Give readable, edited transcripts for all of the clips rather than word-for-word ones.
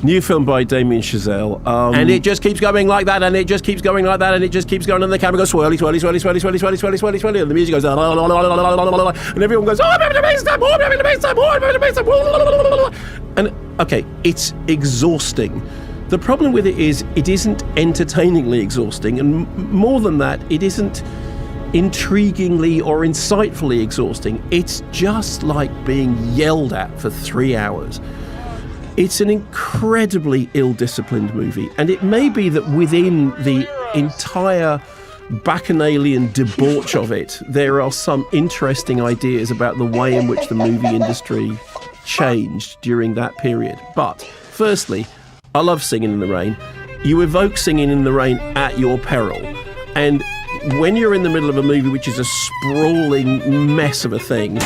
New film by Damien Chazelle. And it just keeps going like that, and it just keeps going like that, and it just keeps going, and the camera goes swirly, swirly, swirly, swirly, swirly, swirly, swirly, swirly, swirly, and the music goes, and everyone goes, oh, I'm having a bass time, oh, I'm having a bass time, oh, I'm having a bass time, and okay, it's exhausting. The problem with it is it isn't entertainingly exhausting, and more than that, it isn't intriguingly or insightfully exhausting. It's just like being yelled at for 3 hours. It's an incredibly ill-disciplined movie, and it may be that within the entire bacchanalian debauch of it, there are some interesting ideas about the way in which the movie industry changed during that period. But firstly, I love Singing in the Rain. You evoke Singing in the Rain at your peril, and when you're in the middle of a movie which is a sprawling mess of a thing,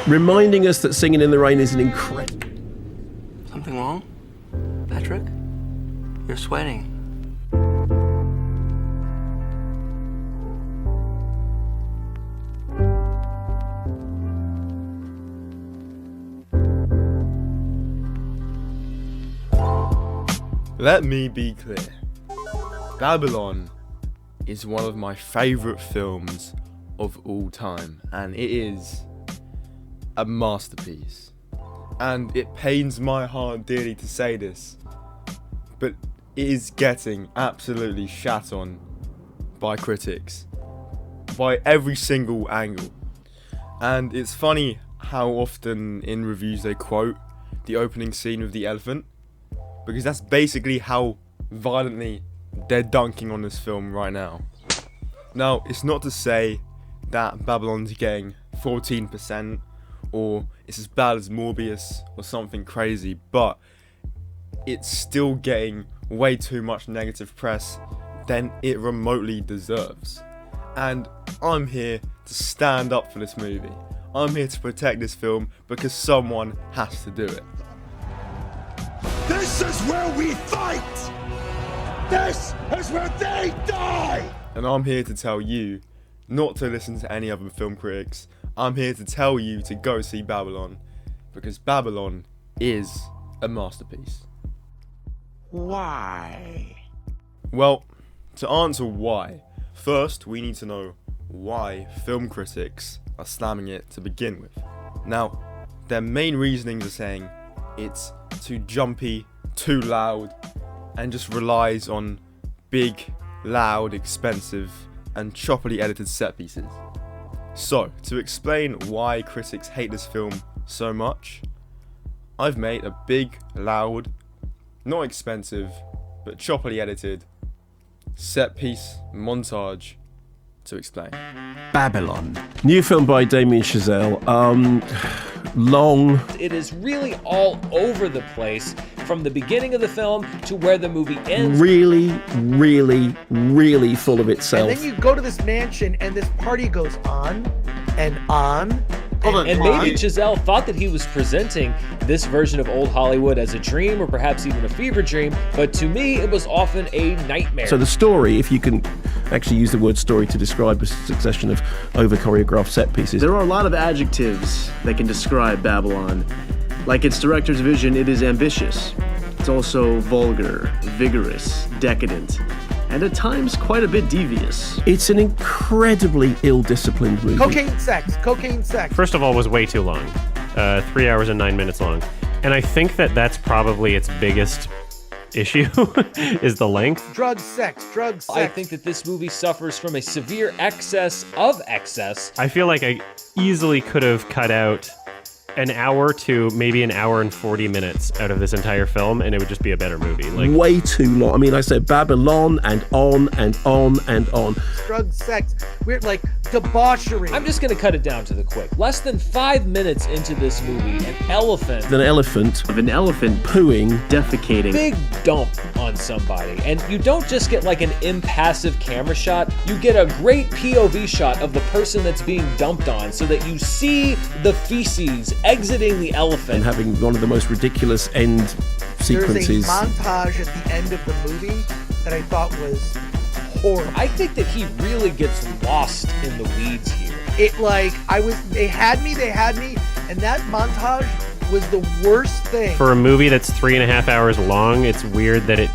reminding us that Singing in the Rain is an incredible... Something wrong? Patrick? You're sweating. Let me be clear. Babylon is one of my favourite films of all time, and it is a masterpiece. And it pains my heart dearly to say this, but it is getting absolutely shat on by critics, by every single angle. And it's funny how often in reviews they quote the opening scene with the elephant, because that's basically how violently they're dunking on this film right now. Now, it's not to say that Babylon's getting 14% or it's as bad as Morbius or something crazy, but it's still getting way too much negative press than it remotely deserves. And I'm here to stand up for this movie. I'm here to protect this film because someone has to do it. This is where we fight! This is where they die! And I'm here to tell you not to listen to any other film critics. I'm here to tell you to go see Babylon, because Babylon is a masterpiece. Why? Well, to answer why, first we need to know why film critics are slamming it to begin with. Now, their main reasonings are saying it's too jumpy, too loud, and just relies on big, loud, expensive, and choppily edited set pieces. So, to explain why critics hate this film so much, I've made a big, loud, not expensive, but choppily edited set piece montage to explain. Babylon. New film by Damien Chazelle. Long. It is really all over the place from the beginning of the film to where the movie ends. Really, really, really full of itself. And then you go to this mansion and this party goes on and on. And maybe Chazelle thought that he was presenting this version of old Hollywood as a dream or perhaps even a fever dream, but to me it was often a nightmare. So the story, if you can actually use the word story to describe a succession of over-choreographed set pieces. There are a lot of adjectives that can describe Babylon. Like its director's vision, it is ambitious. It's also vulgar, vigorous, decadent, and at times quite a bit devious. It's an incredibly ill-disciplined movie. Cocaine sex. First of all, it was way too long. 3 hours and 9 minutes long. And I think that that's probably its biggest issue, is the length. Drug sex. I think that this movie suffers from a severe excess of excess. I feel like I easily could have cut out an hour to maybe an hour and 40 minutes out of this entire film, and it would just be a better movie. Like, way too long. I mean, I said Babylon and on and on and on. Drug sex. Weird, like debauchery. I'm just gonna cut it down to the quick. Less than 5 minutes into this movie, an elephant Of an elephant pooing, defecating. big dump on somebody. And you don't just get like an impassive camera shot, you get a great POV shot of the person that's being dumped on so that you see the feces exiting the elephant. and having one of the most ridiculous end sequences. There's a montage at the end of the movie that I thought was horrible. I think that he really gets lost in the weeds here. They had me, and that montage was the worst thing. For a movie that's 3.5 hours long, it's weird that it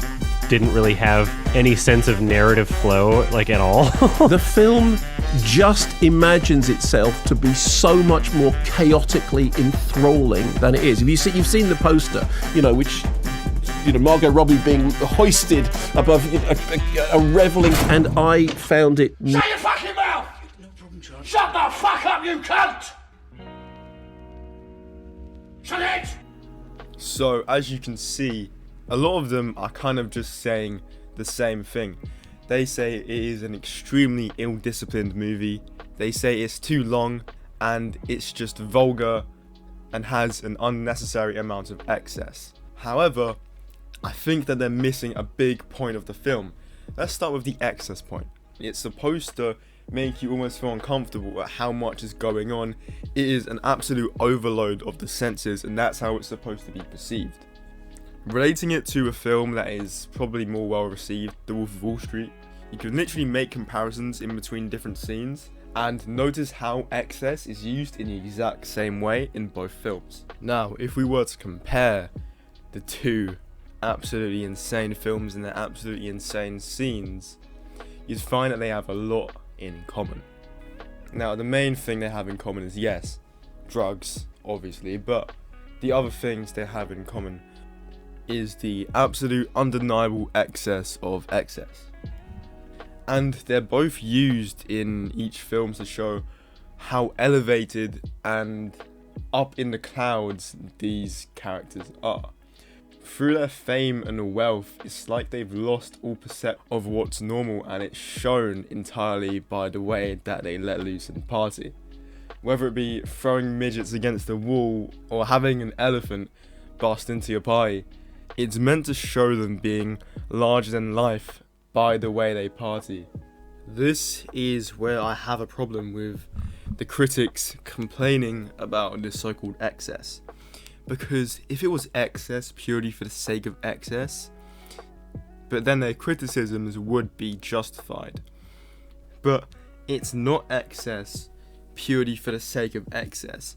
didn't really have any sense of narrative flow, like, at all. The film just imagines itself to be so much more chaotically enthralling than it is. If you've seen the poster, which, Margot Robbie being hoisted above a reveling, and I found it. Shut your fucking mouth! No problem, Charlie. Shut the fuck up, you cunt! Shut it! So, as you can see, a lot of them are kind of just saying the same thing. They say it is an extremely ill-disciplined movie. They say it's too long and it's just vulgar and has an unnecessary amount of excess. However, I think that they're missing a big point of the film. Let's start with the excess point. It's supposed to make you almost feel uncomfortable at how much is going on. It is an absolute overload of the senses, and that's how it's supposed to be perceived. Relating it to a film that is probably more well received, The Wolf of Wall Street, you can literally make comparisons in between different scenes and notice how excess is used in the exact same way in both films. Now, if we were to compare the two absolutely insane films and their absolutely insane scenes, you'd find that they have a lot in common. Now, the main thing they have in common is, yes, drugs, obviously, but the other things they have in common is the absolute undeniable excess of excess. And they're both used in each film to show how elevated and up in the clouds these characters are. Through their fame and wealth, it's like they've lost all perception of what's normal, and it's shown entirely by the way that they let loose and party. Whether it be throwing midgets against the wall or having an elephant bust into your party, it's meant to show them being larger than life by the way they party. This is where I have a problem with the critics complaining about this so-called excess. Because if it was excess purely for the sake of excess, but then their criticisms would be justified. But it's not excess purely for the sake of excess.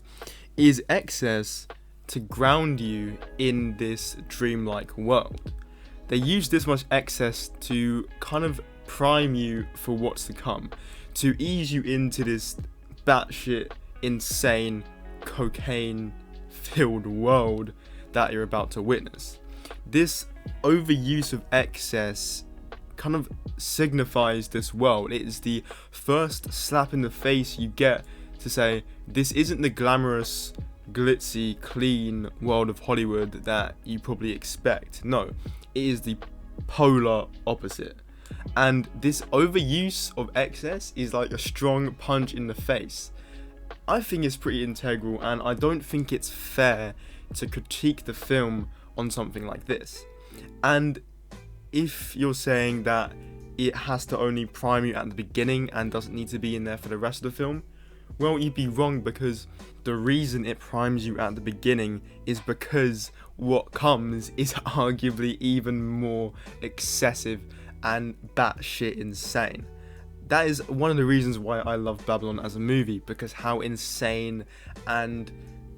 It is excess to ground you in this dreamlike world. They use this much excess to kind of prime you for what's to come, to ease you into this batshit insane cocaine filled world that you're about to witness. This overuse of excess kind of signifies this world. It is the first slap in the face you get to say, this isn't the glamorous, glitzy, clean world of Hollywood that you probably expect. No, it is the polar opposite. And this overuse of excess is like a strong punch in the face. I think it's pretty integral, and I don't think it's fair to critique the film on something like this. And if you're saying that it has to only prime you at the beginning and doesn't need to be in there for the rest of the film, well, you'd be wrong, because the reason it primes you at the beginning is because what comes is arguably even more excessive and batshit insane. That is one of the reasons why I love Babylon as a movie, because how insane and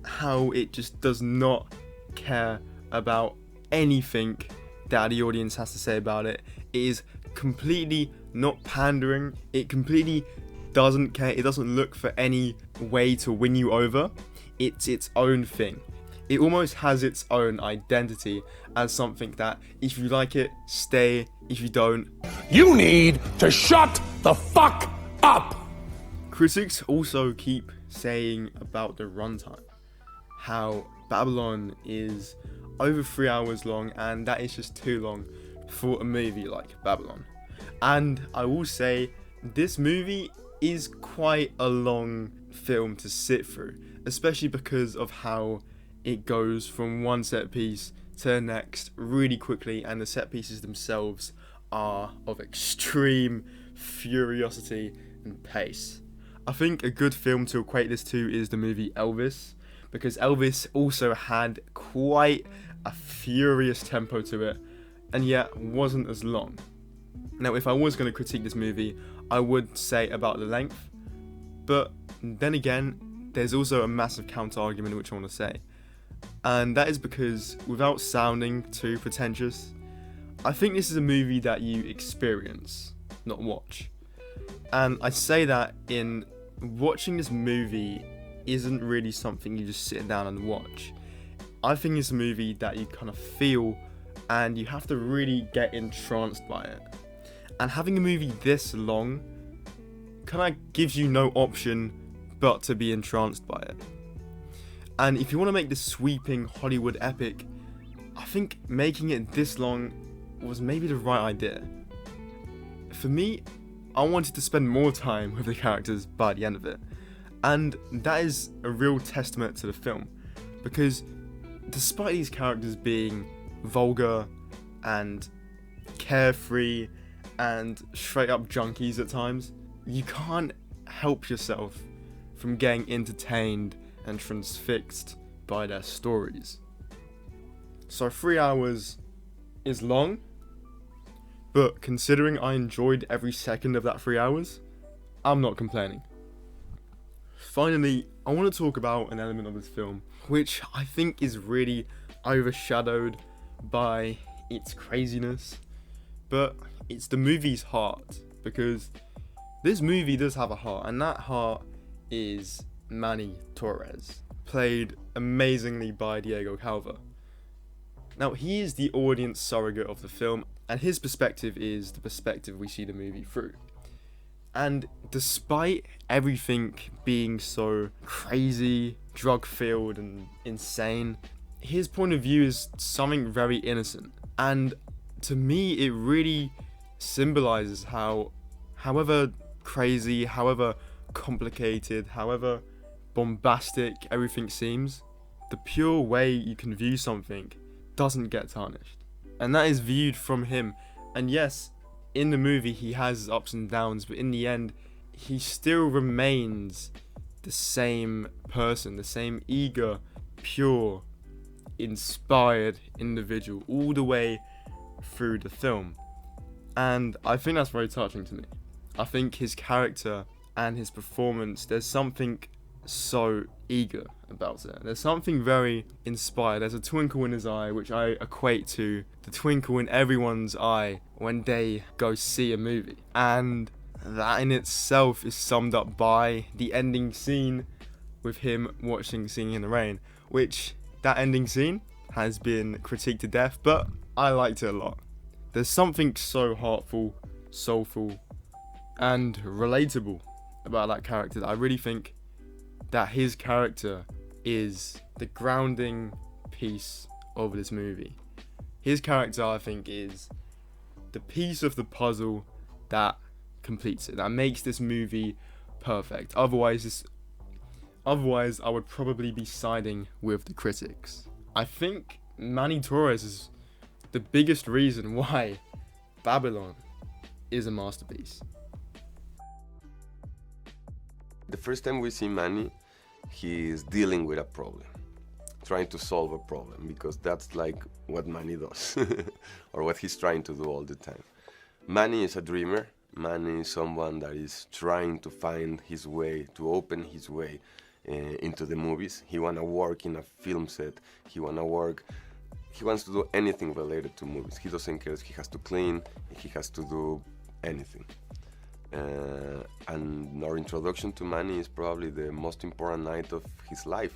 how it just does not care about anything that the audience has to say about it. It is completely not pandering. It completely doesn't care. It doesn't look for any way to win you over. It's its own thing. It almost has its own identity as something that, if you like it, stay. If you don't, You need to shut the fuck up! critics also keep saying about the runtime, how Babylon is over 3 hours long, and that is just too long for a movie like Babylon. And I will say, this movie is quite a long film to sit through, especially because of how it goes from one set piece to the next really quickly, and the set pieces themselves are of extreme furiosity and pace. I think a good film to equate this to is the movie Elvis, because Elvis also had quite a furious tempo to it, and yet wasn't as long. Now, if I was going to critique this movie, I would say about the length, but then again, there's also a massive counter argument which I want to say. And that is because, without sounding too pretentious, I think this is a movie that you experience, not watch. And I say that in watching this movie isn't really something you just sit down and watch. I think it's a movie that you kind of feel, and you have to really get entranced by it. And having a movie this long kind of gives you no option but to be entranced by it. And if you want to make this sweeping Hollywood epic, I think making it this long was maybe the right idea. For me, I wanted to spend more time with the characters by the end of it. And that is a real testament to the film, because despite these characters being vulgar and carefree and straight up junkies at times, you can't help yourself from getting entertained and transfixed by their stories. So 3 hours is long, but considering I enjoyed every second of that 3 hours, I'm not complaining. Finally, I want to talk about an element of this film which I think is really overshadowed by its craziness, but it's the movie's heart, because this movie does have a heart, and that heart is Manny Torres, played amazingly by Diego Calva. Now, he is the audience surrogate of the film, and his perspective is the perspective we see the movie through. And despite everything being so crazy, drug-filled and insane, his point of view is something very innocent. And to me, it really symbolizes how, however crazy, however complicated, however bombastic everything seems, the pure way you can view something doesn't get tarnished. And that is viewed from him. And yes, in the movie he has his ups and downs, but in the end he still remains the same person, the same eager, pure, inspired individual all the way through the film. And I think that's very touching to me. I think his character and his performance, there's something so eager about it. There's something very inspired. There's a twinkle in his eye, which I equate to the twinkle in everyone's eye when they go see a movie. And that in itself is summed up by the ending scene with him watching Singing in the Rain, which that ending scene has been critiqued to death, but I liked it a lot. There's something so heartful, soulful, and relatable about that character that I really think that his character is the grounding piece of this movie. His character, I think, is the piece of the puzzle that completes it, that makes this movie perfect. Otherwise, I would probably be siding with the critics. I think Manny Torres is the biggest reason why Babylon is a masterpiece. The first time we see Manny, he is dealing with a problem, trying to solve a problem, because that's like what Manny does, or what he's trying to do all the time. Manny is a dreamer. Manny is someone that is trying to find his way, to open his way into the movies. He wanna work in a film set. He wants to do anything related to movies. He doesn't care if he has to clean, if he has to do anything. And our introduction to Manny is probably the most important night of his life.